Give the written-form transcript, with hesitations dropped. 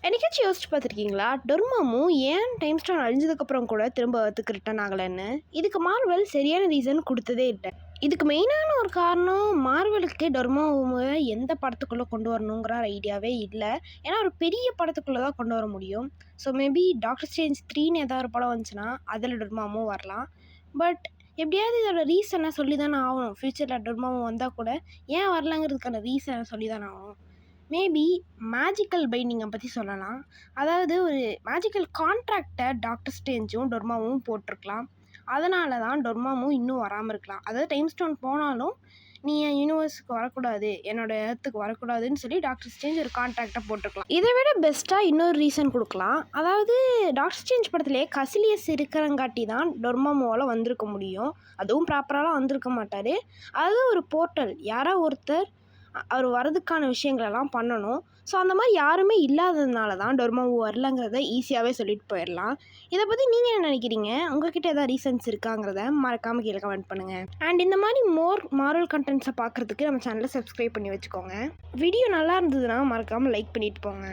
என்னைக்காச்சும் யோசிச்சு பார்த்துருக்கீங்களா? டொர்மாமு ஏன் டைம் ஸ்டோன் அழிஞ்சதுக்கப்புறம் கூட திரும்ப எர்த்துக்கு ரிட்டர்ன் ஆகலைன்னு? இதுக்கு மார்வெல் சரியான ரீசன் குடுத்ததே இல்ல. இதுக்கு மெயினான ஒரு காரணம் மார்வெலுக்கு டொர்மாமுவ எந்த படத்துக்குள்ள கொண்டு வரணுங்கிற ஐடியாவே இல்ல. ஏன்னா ஒரு பெரிய படத்துக்குள்ள தான் கொண்டு வர முடியும். ஸோ மேபி டாக்டர் ஸ்ட்ரேஞ்ச் 3ன்னு ஏதாவது ஒரு படம் வந்துச்சுன்னா, அதில டொர்மாமு வரலாம். பட் எப்படியாவது இதோட ரீசன சொல்லி தானே ஆகணும். ஃப்யூச்சரில் டொர்மாமு வந்தா கூட ஏன் வரலங்கிறதுக்கான ரீசன சொல்லி தானே ஆகணும். மேபி மேஜிக்கல் பைண்டிங்கை பற்றி சொல்லலாம். அதாவது ஒரு மேஜிக்கல் கான்ட்ராக்டை டாக்டர் ஸ்ட்ரேஞ்சும் டொர்மாமும் போட்டிருக்கலாம். அதனால தான் டொர்மாமு இன்னும் வராமல் இருக்கலாம். அதாவது டைம் ஸ்டோன் போனாலும் நீ என் யூனிவர்ஸுக்கு வரக்கூடாது, என்னோட எர்த்துக்கு வரக்கூடாதுன்னு சொல்லி டாக்டர் ஸ்ட்ரேஞ்ச் ஒரு கான்ட்ராக்டை போட்டிருக்கலாம். இதை விட பெஸ்ட்டாக இன்னொரு ரீசன் கொடுக்கலாம். அதாவது டாக்டர் ஸ்ட்ரேஞ்ச் படத்துலேயே கசிலியஸ் இருக்கிறங்காட்டி தான் டொர்மாமுவால் வந்திருக்க முடியும். அதுவும் ப்ராப்பராலாம் வந்திருக்க மாட்டார். அதாவது ஒரு போர்ட்டல், யாரோ ஒருத்தர் அவர் வரதுக்கான விஷயங்களெல்லாம் பண்ணணும். ஸோ அந்த மாதிரி யாருமே இல்லாததுனால தான் டொர்மாமு வரலங்கிறத ஈஸியாகவே சொல்லிட்டு போயிடலாம். இதை பற்றி நீங்கள் என்ன நினைக்கிறீங்க? உங்ககிட்ட எதாவது ரீசன்ஸ் இருக்காங்கிறத மறக்காமல் கீழே கமெண்ட் பண்ணுங்கள். அண்ட் இந்த மாதிரி மாரல் கண்டென்ட்ஸை பார்க்குறதுக்கு நம்ம சேனலை சப்ஸ்கிரைப் பண்ணி வச்சுக்கோங்க. வீடியோ நல்லா இருந்ததுன்னா மறக்காமல் லைக் பண்ணிட்டு போங்க.